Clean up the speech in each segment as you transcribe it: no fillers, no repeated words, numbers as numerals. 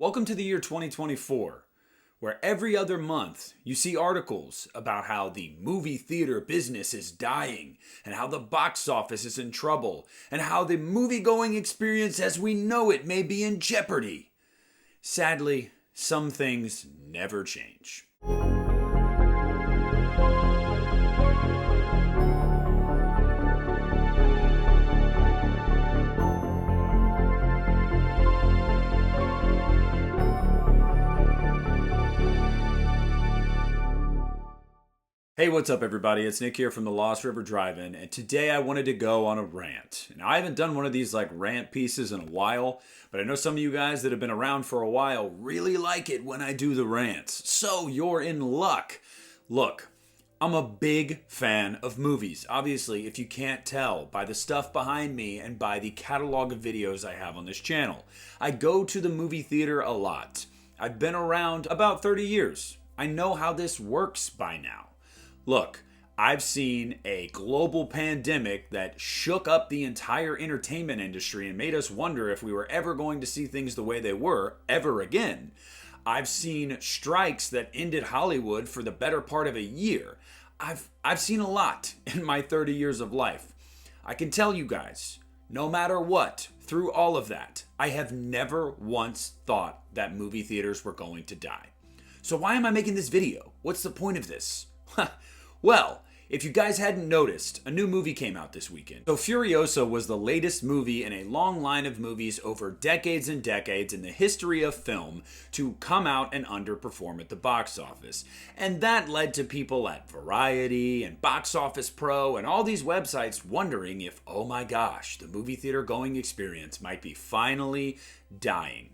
Welcome to the year 2024, where every other month you see articles about how the movie theater business is dying, and how the box office is in trouble, and how the movie-going experience as we know it may be in jeopardy. Sadly, some things never change. Hey, what's up everybody? It's Nick here from the Lost River Drive-In, and today I wanted to go on a rant. Now, I haven't done one of these rant pieces in a while, but I know some of you guys that have been around for a while really like it when I do the rants. So you're in luck. Look, I'm a big fan of movies. Obviously, if you can't tell by the stuff behind me and by the catalog of videos I have on this channel. I go to the movie theater a lot. I've been around about 30 years. I know how this works by now. Look, I've seen a global pandemic that shook up the entire entertainment industry and made us wonder if we were ever going to see things the way they were ever again. I've seen strikes that ended Hollywood for the better part of a year. I've seen a lot in my 30 years of life. I can tell you guys, no matter what, through all of that, I have never once thought that movie theaters were going to die. So why am I making this video? What's the point of this? Well, if you guys hadn't noticed, a new movie came out this weekend. So Furiosa was the latest movie in a long line of movies over decades and decades in the history of film to come out and underperform at the box office. And that led to people at Variety and Box Office Pro and all these websites wondering if, oh my gosh, the movie theater going experience might be finally dying.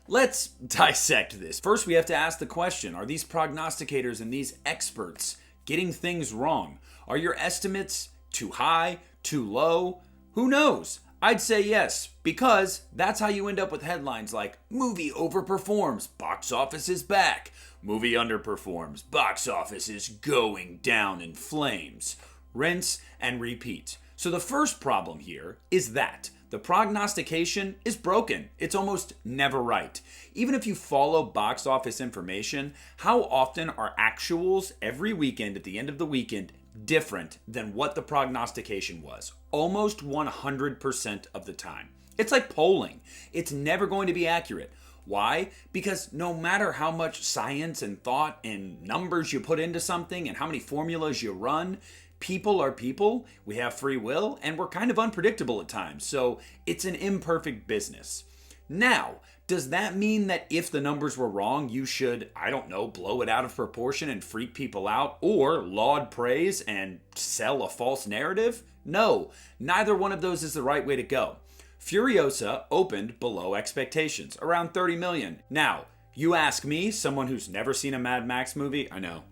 Let's dissect this. First, we have to ask the question, are these prognosticators and these experts getting things wrong? Are your estimates too high, too low? Who knows? I'd say yes, because that's how you end up with headlines like, movie overperforms, box office is back. Movie underperforms, box office is going down in flames. Rinse and repeat. So the first problem here is that the prognostication is broken. It's almost never right. Even if you follow box office information, how often are actuals every weekend at the end of the weekend different than what the prognostication was? Almost 100% of the time. It's like polling. It's never going to be accurate. Why? Because no matter how much science and thought and numbers you put into something and how many formulas you run, people are people, we have free will, and we're kind of unpredictable at times, so it's an imperfect business. Now, does that mean that if the numbers were wrong, you should, I don't know, blow it out of proportion and freak people out, or laud praise and sell a false narrative? No, neither one of those is the right way to go. Furiosa opened below expectations, around 30 million. Now, you ask me, someone who's never seen a Mad Max movie, I know.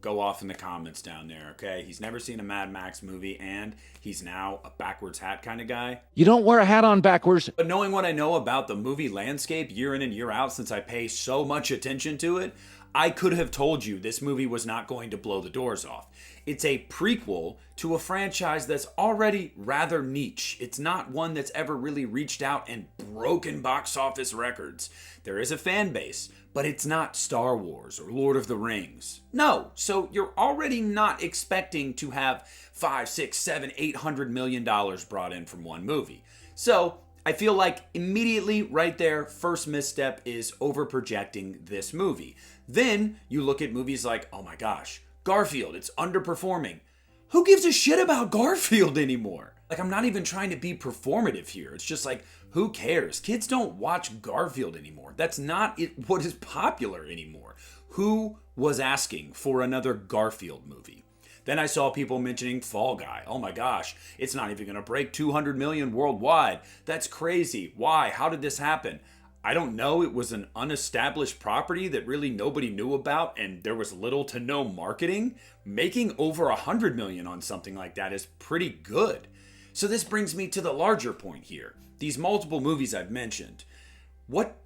Go off in the comments down there, okay? He's never seen a Mad Max movie, and he's now a backwards hat kind of guy. You don't wear a hat on backwards. But knowing what I know about the movie landscape year in and year out, since I pay so much attention to it, I could have told you this movie was not going to blow the doors off. It's a prequel to a franchise that's already rather niche. It's not one that's ever really reached out and broken box office records. There is a fan base, but it's not Star Wars or Lord of the Rings. No, so you're already not expecting to have $500, $600, $700, $800 million brought in from one movie. So I feel like immediately right there, first misstep is overprojecting this movie. Then you look at movies like, oh my gosh, Garfield, it's underperforming. Who gives a shit about Garfield anymore? I'm not even trying to be performative here. It's just who cares? Kids don't watch Garfield anymore. That's not what is popular anymore. Who was asking for another Garfield movie? Then I saw people mentioning Fall Guy. Oh my gosh, it's not even going to break 200 million worldwide. That's crazy. Why? How did this happen? I don't know. It was an unestablished property that really nobody knew about, and there was little to no marketing. Making over 100 million on something like that is pretty good. So this brings me to the larger point here. These multiple movies I've mentioned. What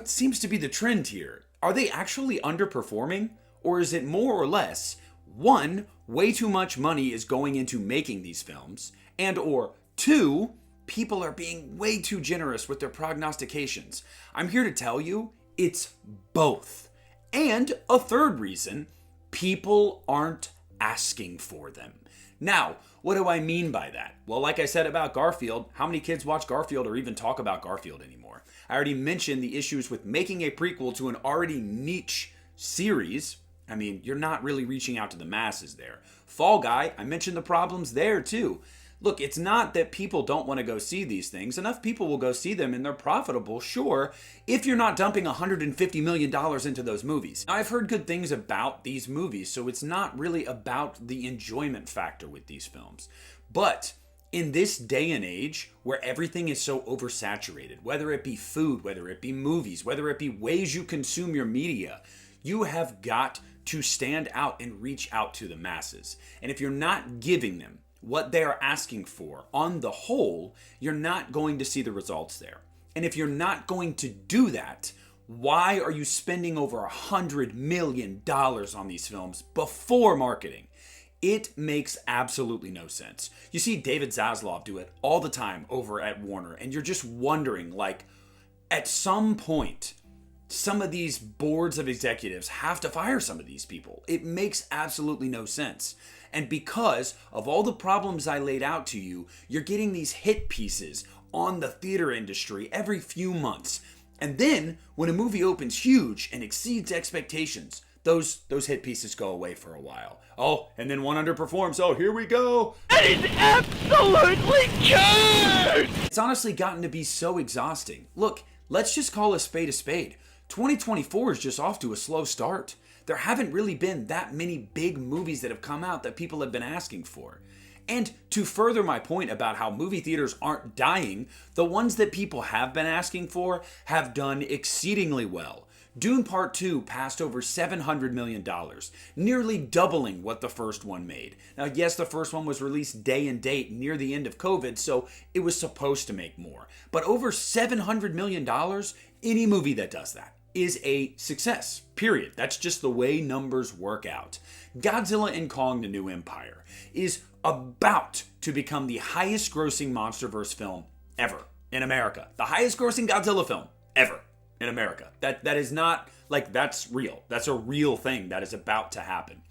seems to be the trend here? Are they actually underperforming? Or is it more or less, one, way too much money is going into making these films, and or two, people are being way too generous with their prognostications. I'm here to tell you, It's both. And a third reason, people aren't asking for them. Now, what do I mean by that? Well, like I said about Garfield, how many kids watch Garfield or even talk about Garfield anymore? I already mentioned the issues with making a prequel to an already niche series. I mean, you're not really reaching out to the masses there. Fall Guy, I mentioned the problems there too. Look, it's not that people don't want to go see these things. Enough people will go see them and they're profitable, sure, if you're not dumping $150 million into those movies. I've heard good things about these movies, so it's not really about the enjoyment factor with these films. But in this day and age where everything is so oversaturated, whether it be food, whether it be movies, whether it be ways you consume your media, you have got to stand out and reach out to the masses. And if you're not giving them what they are asking for on the whole, you're not going to see the results there. And if you're not going to do that, why are you spending over $100 million on these films before marketing? It makes absolutely no sense. You see David Zaslav do it all the time over at Warner, and you're just wondering, like, at some point, some of these boards of executives have to fire some of these people. It makes absolutely no sense. And because of all the problems I laid out to you, you're getting these hit pieces on the theater industry every few months. And then when a movie opens huge and exceeds expectations, those hit pieces go away for a while. Oh, and then one underperforms. Oh, here we go. It's absolutely good! It's honestly gotten to be so exhausting. Look, let's just call a spade a spade. 2024 is just off to a slow start. There haven't really been that many big movies that have come out that people have been asking for. And to further my point about how movie theaters aren't dying, the ones that people have been asking for have done exceedingly well. Dune Part 2 passed over $700 million, nearly doubling what the first one made. Now, yes, the first one was released day and date near the end of COVID, so it was supposed to make more. But over $700 million, any movie that does that is a success, period. That's just the way numbers work out. Godzilla and Kong: The New Empire is about to become the highest grossing MonsterVerse film ever in America. The highest grossing Godzilla film ever in America. That is not, like, that's real. That's a real thing that is about to happen.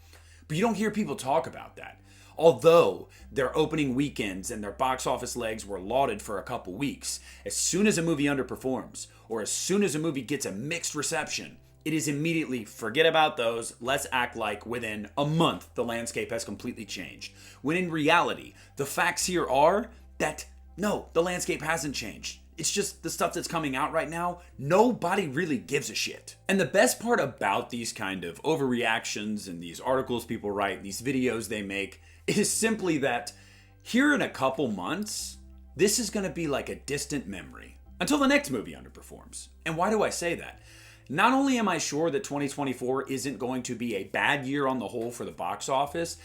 But you don't hear people talk about that. Although their opening weekends and their box office legs were lauded for a couple weeks, as soon as a movie underperforms, or as soon as a movie gets a mixed reception, it is immediately, forget about those, let's act like within a month the landscape has completely changed. When in reality, the facts here are that, no, the landscape hasn't changed. It's just the stuff that's coming out right now, nobody really gives a shit. And the best part about these kind of overreactions and these articles people write, these videos they make, is simply that here in a couple months, this is going to be like a distant memory until the next movie underperforms. And why do I say that? Not only am I sure that 2024 isn't going to be a bad year on the whole for the box office,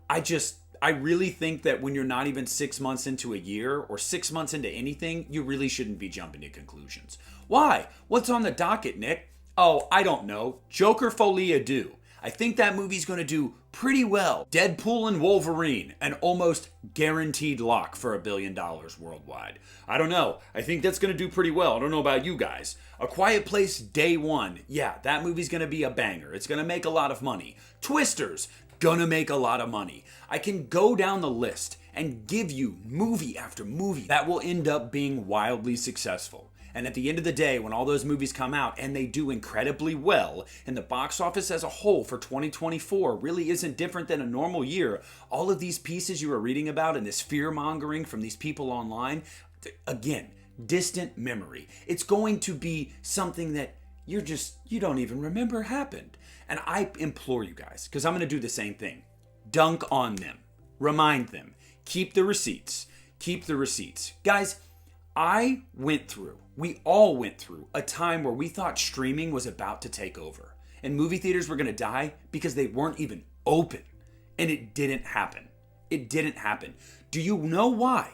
I really think that when you're not even 6 months into a year or 6 months into anything, you really shouldn't be jumping to conclusions. Why? What's on the docket, Nick? Oh, I don't know. Joker Folie à Deux. I think that movie's going to do pretty well. Deadpool and Wolverine, an almost guaranteed lock for $1 billion worldwide. I don't know. I think that's going to do pretty well. I don't know about you guys. A Quiet Place Day One. Yeah, that movie's going to be a banger. It's going to make a lot of money. Twisters. Gonna make a lot of money. I can go down the list and give you movie after movie that will end up being wildly successful. And at the end of the day, when all those movies come out and they do incredibly well, and the box office as a whole for 2024 really isn't different than a normal year, all of these pieces you are reading about and this fear-mongering from these people online, again, distant memory. It's going to be something that you don't even remember happened. And I implore you guys, because I'm going to do the same thing. Dunk on them. Remind them. Keep the receipts. Keep the receipts. Guys, we all went through a time where we thought streaming was about to take over. And movie theaters were going to die because they weren't even open. And it didn't happen. It didn't happen. Do you know why?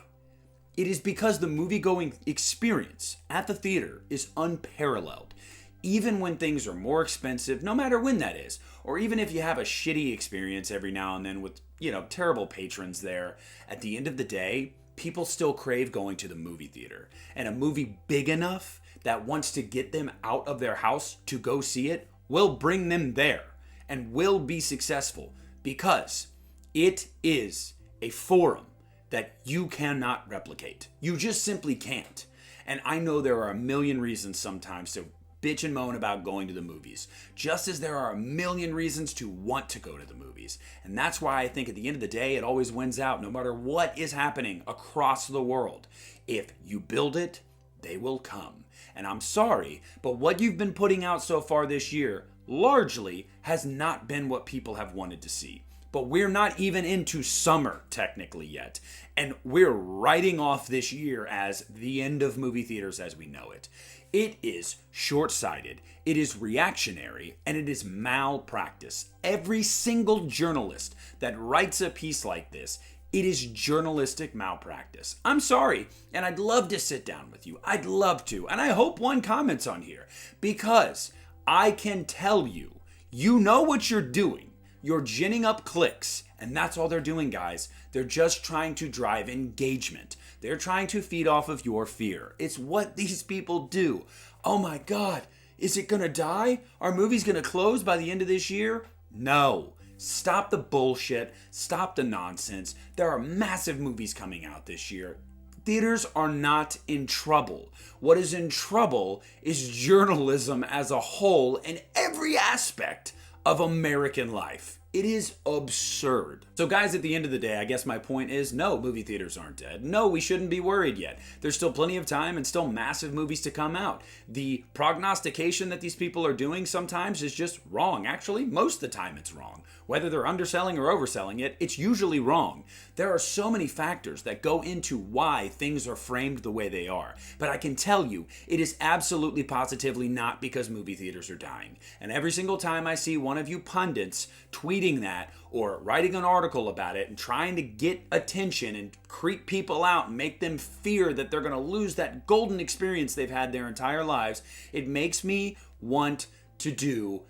It is because the movie-going experience at the theater is unparalleled. Even when things are more expensive, no matter when that is, or even if you have a shitty experience every now and then with, terrible patrons there, at the end of the day, people still crave going to the movie theater. And a movie big enough that wants to get them out of their house to go see it will bring them there and will be successful because it is a forum that you cannot replicate. You just simply can't. And I know there are a million reasons sometimes to bitch and moan about going to the movies, just as there are a million reasons to want to go to the movies. And that's why I think at the end of the day, it always wins out, no matter what is happening across the world. If you build it, they will come. And I'm sorry, but what you've been putting out so far this year largely has not been what people have wanted to see. But we're not even into summer technically yet. And we're writing off this year as the end of movie theaters as we know it. It is short-sighted, it is reactionary, and it is malpractice. Every single journalist that writes a piece like this, it is journalistic malpractice. I'm sorry, and I'd love to sit down with you. I'd love to, and I hope one comments on here, because I can tell you, you know what you're doing. You're ginning up clicks, and that's all they're doing, guys. They're just trying to drive engagement. They're trying to feed off of your fear. It's what these people do. Oh my God, is it gonna die? Are movies gonna close by the end of this year? No. Stop the bullshit. Stop the nonsense. There are massive movies coming out this year. Theaters are not in trouble. What is in trouble is journalism as a whole in every aspect of American life. It is absurd. So guys, at the end of the day, I guess my point is no, movie theaters aren't dead. No, we shouldn't be worried yet. There's still plenty of time and still massive movies to come out. The prognostication that these people are doing sometimes is just wrong. Actually, most of the time it's wrong. Whether they're underselling or overselling it, it's usually wrong. There are so many factors that go into why things are framed the way they are. But I can tell you, it is absolutely positively not because movie theaters are dying. And every single time I see one of you pundits tweeting that or writing an article about it and trying to get attention and creep people out and make them fear that they're going to lose that golden experience they've had their entire lives, it makes me want to do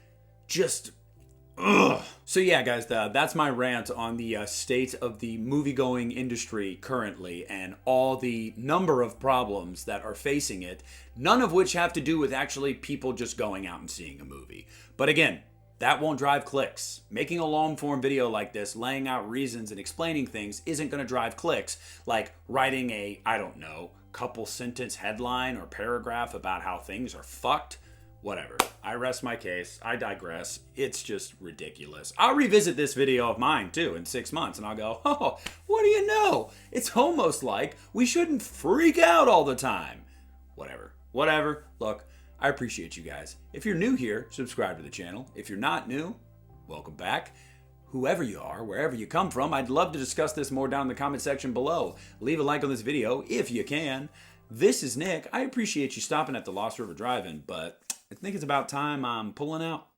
just ugh. So yeah, guys, that's my rant on the state of the movie-going industry currently and all the number of problems that are facing it, none of which have to do with actually people just going out and seeing a movie. But again, that won't drive clicks. Making a long-form video like this, laying out reasons and explaining things isn't going to drive clicks like writing a, I don't know, couple-sentence headline or paragraph about how things are fucked. Whatever. I rest my case. I digress. It's just ridiculous. I'll revisit this video of mine too in 6 months and I'll go, oh, what do you know? It's almost like we shouldn't freak out all the time. Whatever. Look, I appreciate you guys. If you're new here, subscribe to the channel. If you're not new, welcome back. Whoever you are, wherever you come from, I'd love to discuss this more down in the comment section below. Leave a like on this video if you can. This is Nick. I appreciate you stopping at the Lost River Drive-In, but I think it's about time I'm pulling out.